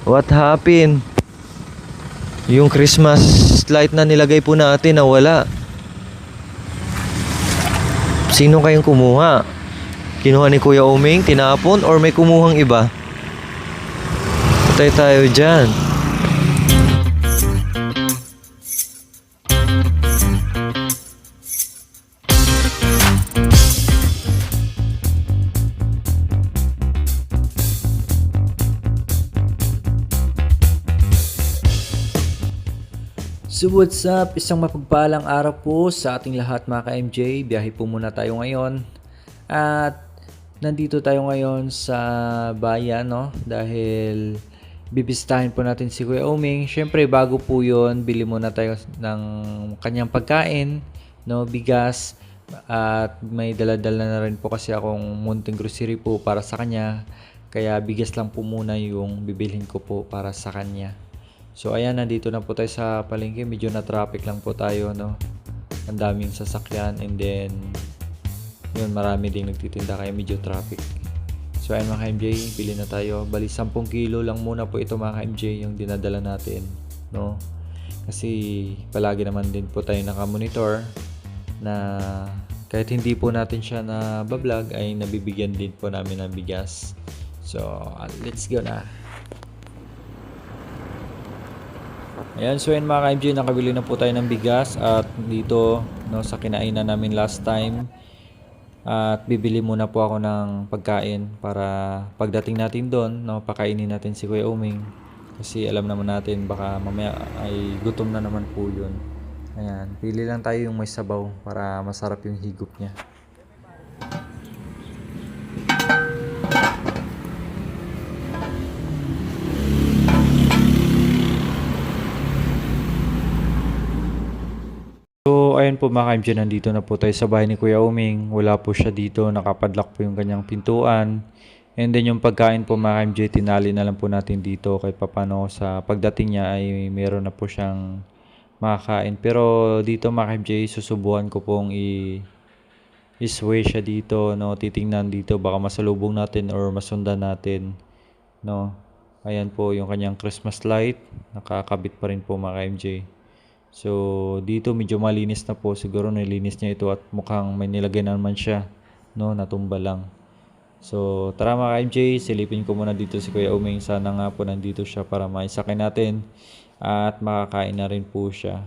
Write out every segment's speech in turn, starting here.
What happened? Yung Christmas light na nilagay po natin nawala. Sino kayong kumuha? Kinuha ni Kuya Oming, tinapon, or may kumuhang iba? Patay tayo dyan. So what's up? Isang mapagpalang araw po sa ating lahat mga ka-MJ. Biyahe po muna tayo ngayon. At nandito tayo ngayon sa bayan, no? Dahil bibisitahin po natin si Kuya Oming. Syempre bago po yun, bili muna tayo ng kanyang pagkain, no? Bigas. At may dala-dala na rin po kasi akong munting grocery po para sa kanya. Kaya bigas lang po muna yung bibilhin ko po para sa kanya. So ayan, nandito na po tayo sa palengke. Medyo na traffic lang po tayo, no. Ang daming sasakyan, and then yun, marami ding nagtitinda kaya medyo traffic. So ayan mga ka-MJ, bili na tayo. Bali 10 kilo lang muna po ito mga ka-MJ yung dinadala natin, no. Kasi palagi naman din po tayo naka-monitor na kahit hindi po natin siya na bablog ay nabibigyan din po namin ng bigas. So let's go na. Ayan, so yun mga ka-MJ, nakabili na po tayo ng bigas at dito, no, sa kinainan namin last time. At bibili muna po ako ng pagkain para pagdating natin doon, no, pakainin natin si Kuya Oming. Kasi alam naman natin baka mamaya ay gutom na naman po yun. Ayan, pili lang tayo yung may sabaw para masarap yung higop niya. So ayun po mga ka-MJ, nandito na po tayo sa bahay ni Kuya Oming. Wala po siya dito, nakapadlock po yung kanyang pintuan. And then yung pagkain po mga ka-MJ, tinali na lang po natin dito kahit papano sa pagdating niya ay meron na po siyang makakain. Pero dito mga ka-MJ, susubukan ko pong i-sway siya dito, no. Titingnan dito baka masalubong natin or masundan natin, no. Ayan po yung kanyang Christmas light, nakakabit pa rin po mga ka-MJ. So dito medyo malinis na po, siguro nilinis niya ito at mukhang may nilagay na naman siya, no, natumba lang. So tara mga ka-MJ, silipin ko muna dito si Kuya Oming. Sana nga po nandito siya para maisakay natin at makakain na rin po siya.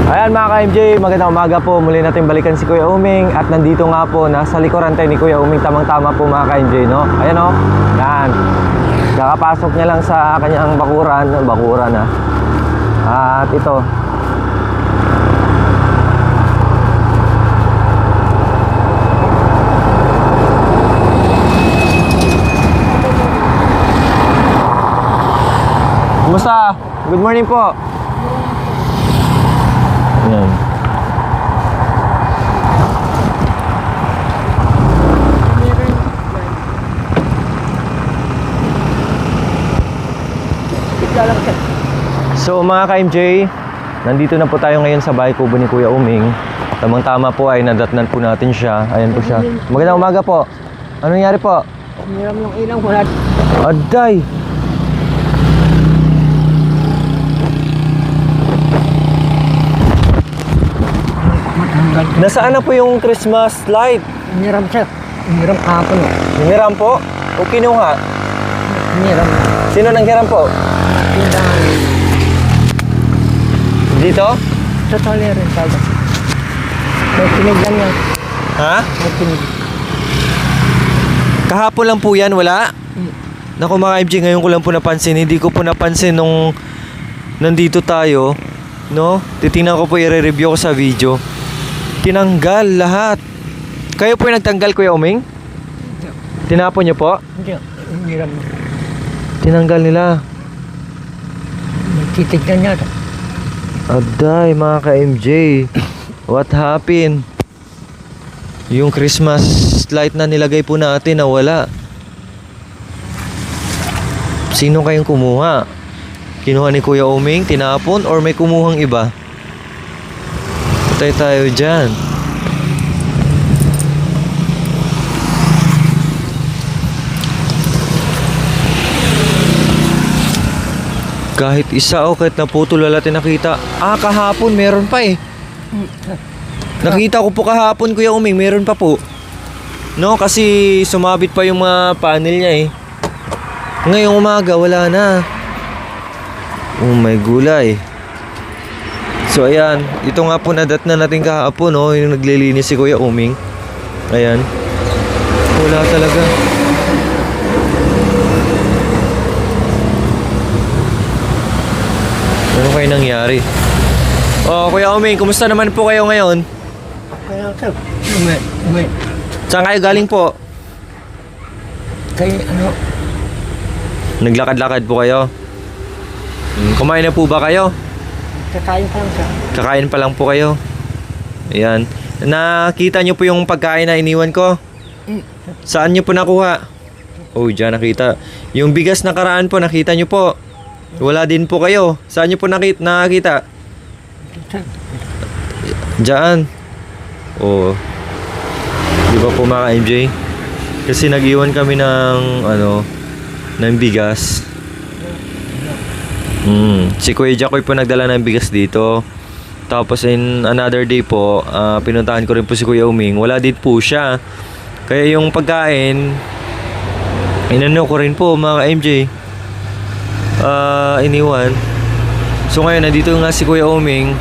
Ayan mga ka-MJ, magandang umaga po. Muli natin balikan si Kuya Oming. At nandito nga po, nasa likuran tayo ni Kuya Oming. Tamang-tama po mga ka-MJ, no? Ayan o, yan. Kakapasok niya lang sa kanyang bakuran ha. At ito, Kumusta? Good morning po. Ayan. So mga ka-MJ, nandito na po tayo ngayon sa bahay kubo ni Kuya Uming. Tamang-tama po ay nadatnan po natin siya. Ayan po siya. Magandang umaga po. Ano nangyari po? Hiram ng ilang wala. Aday! Matanggal. Nasaan na po yung Christmas light? Hiram siya. Hiram kapon. Hiniram po? O kinuha? Hiram. Sino nanghiram po? Tindahan. Dito? Sa tolerant talaga. May pinigyan niya. Ha? May pinigyan. Kahapon lang po yan, wala? Naku mga MJ, ngayon ko lang po napansin. Hindi ko po napansin nung nandito tayo. No? Titingnan ko po, i-review ko sa video. Tinanggal lahat. Kayo po yung nagtanggal, Kuya Uming? Tinapon niyo po? Hindi. Hiram. Tinanggal nila. May titignan niya. Aday, mga ka-MJ. What happened? Yung Christmas light na nilagay po natin nawala. Sino kayong kumuha? Kinuha ni Kuya Uming, tinapon, or may kumuhang iba? Patay tayo dyan. Kahit isa o kahit naputol wala natin nakita. Ah, kahapon meron pa eh. Nakita ko po kahapon, Kuya Uming, meron pa po. No, kasi sumabit pa yung mga panel niya eh. Ngayong umaga, wala na. Oh my gulay. So ayan, ito nga po nadat na natin kahapon, no, yung naglilinis si Kuya Uming. Ayan. Wala talaga. Ano kayo nangyari? Oh, Kuya Uming, kumusta naman po kayo ngayon? Kaya sir. May. Saan kayo galing po? Kay ano. Naglakad-lakad po kayo? Kumain na po ba kayo? Kakain pa lang siya. Kakain pa lang po kayo? Ayan. Nakita nyo po yung pagkain na iniwan ko? Saan nyo po nakuha? Oh, dyan nakita. Yung bigas na karaan po, nakita nyo po? Wala din po kayo. Saan nyo po nakita? Diyan. Oh. Di ba po mga MJ? Kasi nag-iwan kami ng ng bigas. Si Kuya Jacoy po nagdala ng bigas dito. Tapos in another day po, pinuntahan ko rin po si Kuya Uming. Wala din po siya. Kaya yung pagkain, inano ko rin po mga MJ. Iniwan. So ngayon, nandito nga si Kuya Uming.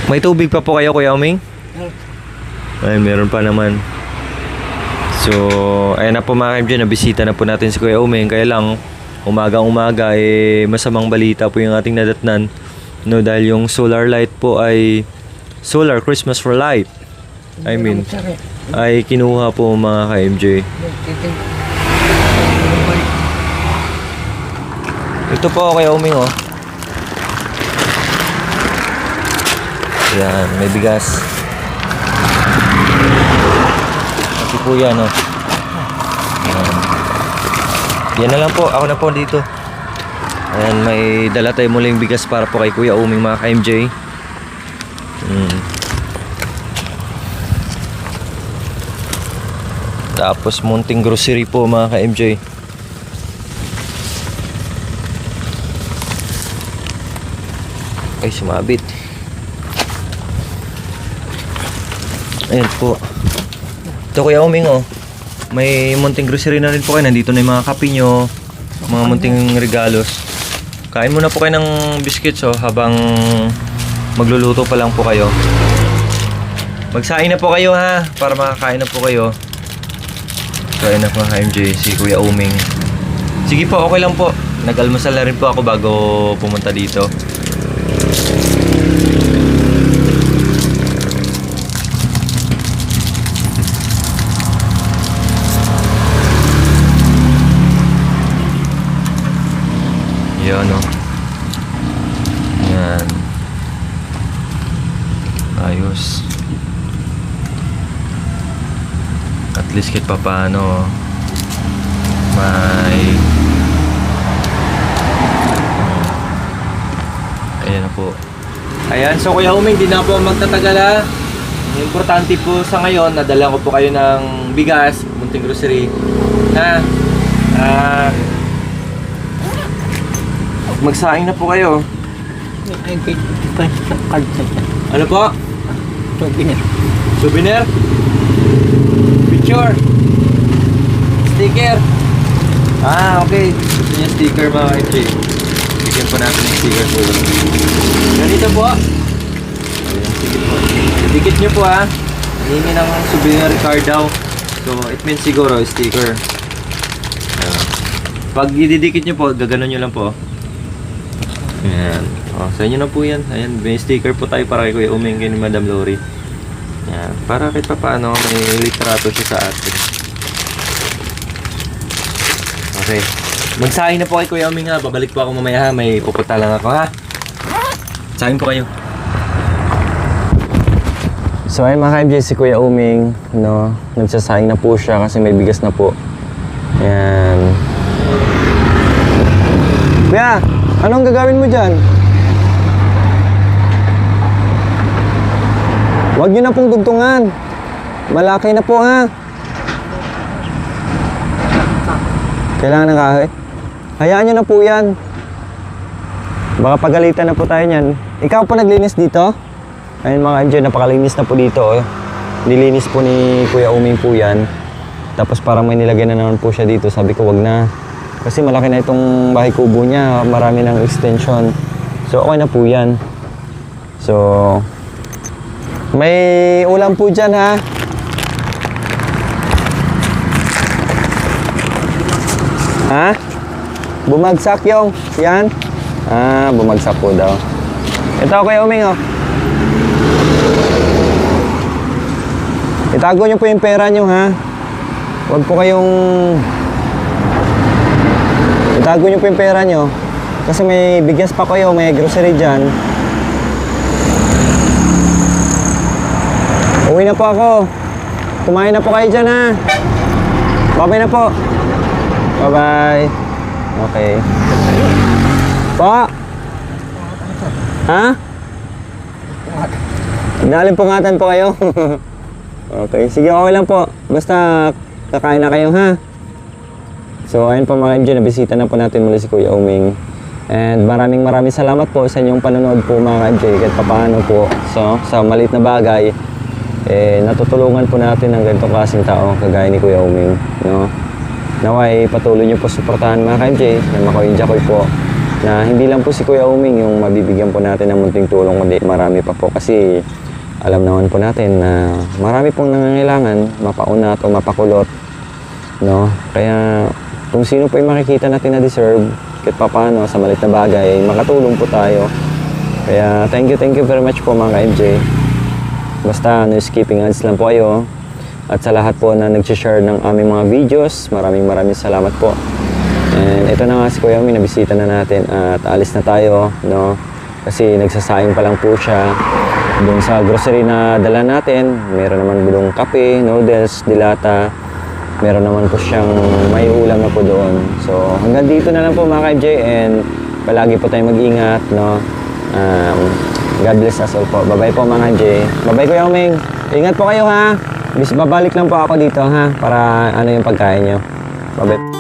May tubig pa po kayo, Kuya Uming? Ay, meron pa naman. So, ayan na po mga MJ, nabisita na po natin si Kuya Uming. Kaya lang, umagang-umaga, masamang balita po yung ating nadatnan. No, dahil yung solar light po ay solar Christmas for light. I mean, ay kinuha po mga ka-MJ. Ito po, Kuya Uming, oh. Yan, may bigas. Ito po yan, oh. Yan na lang po, ako na po dito. Ayan, may dala tayo muling bigas para po kay Kuya Uming mga ka-MJ. Tapos munting grocery po mga ka-MJ. Ay, sumabit. Ayan po. Ito Kuya Uming, oh. May munting grocery na rin po kayo. Nandito na yung mga kape nyo, mga munting regalos. Kain muna po kayo ng biscuits, oh, habang magluluto pa lang po kayo. Magsain na po kayo, ha, para makakain na po kayo. Kain na po mga MJ, si Kuya Uming. Sige po, okay lang po. Nag-almusal na rin po ako bago pumunta dito. Yun, no? Yan. Ayos. At least kahit pa paano may ayan na po. Ayan, so Kuya Uming, di na po magtatagal ha. Importante po sa ngayon, nadala ko po kayo ng bigas, munting grocery na magsaing na po kayo. Ano po? Souvenir. Souvenir? Picture? Sticker? Okay. Gusto niya sticker mga FJ. Bigyan po natin ng sticker po. Ganito po. Ayan, sige po. Dikit nyo po ha. Hihingi ng souvenir card daw. So, it means siguro sticker. Ayan. Pag ididikit nyo po, gaganon nyo lang po. Ayan. Sa inyo na po yan. Ayan, may sticker po tayo para kay Kuya Uming, kay ni Madam Lori. Ayan. Para kahit pa paano, may litrato siya sa atin. Okay. Magsahin na po kay Kuya Uming ha. Babalik po ako mamaya ha. May pupunta lang ako ha. Sahin po kayo. So ayun mga ka-MJ, si Kuya Uming, no, nagsasaing na po siya kasi may bigas na po. Ayan. Kuya, anong gagawin mo dyan? Huwag nyo na pong dugtungan. Malaki na po ha. Kailangan ng kahoy. Hayaan nyo na po yan. Baka pagalitan na po tayo niyan. Ikaw po naglinis dito? Ayun mga ka-MJ, napakalinis na po dito. Oh. Nilinis po ni Kuya Uming po yan. Tapos parang may nilagay na naman po siya dito. Sabi ko wag na. Kasi malaki na itong bahay kubo niya. Marami ng extension. So okay na po yan. So may ulam po dyan ha. Ha? Bumagsak yung yan. Bumagsak po daw. Ito Kuya Uming oh. Itago nyo po yung pera nyo ha. Huwag po kayong itago nyo po yung pera nyo. Kasi may bigas pa kayo, may grocery dyan. Uwi na po ako. Kumain na po kayo dyan ha. Bye-bye na po. Bye-bye. Okay. Po? Ha? Nalimpungatan po kayo. Okay, sige okay lang po. Basta kakain na kayo ha. So ayun po mga MJ, nabisita na po natin muli si Kuya Uming. And maraming salamat po sa inyong panonood po mga MJ. Kahit paano po sa maliit na bagay, natutulungan po natin ng ganitong klaseng tao kagaya ni Kuya Uming, no? Naway patuloy niyo po suportahan mga MJ na Makoy Jacoy po, na hindi lang po si Kuya Uming yung mabibigyan po natin ng munting tulong, kundi marami pa po, kasi alam naman po natin na marami pong nangangailangan mapaunat o mapakulot, no? Kaya kung sino po yung makikita natin na deserve, kahit paano sa maliit na bagay, makatulong po tayo. Kaya thank you very much po mga MJ. Basta no skipping ads lang po kayo. At sa lahat po na nag-share ng aming mga videos, maraming salamat po. And ito na nga si Kuya Uming, nabisita na natin at alis na tayo, no? Kasi nagsasaing pa lang po siya. Doon sa grocery na dala natin, meron naman bulong kape, noodles, dilata. Meron naman po siyang may ulam na po doon. So hanggang dito na lang po mga MJ, and palagi po tayong mag-ingat, no? God bless us all po. Bye-bye po mga MJ. Bye-bye Kuya Uming. Ingat po kayo ha. Babalik lang po ako dito ha, para ano yung pagkain nyo. Bye-bye.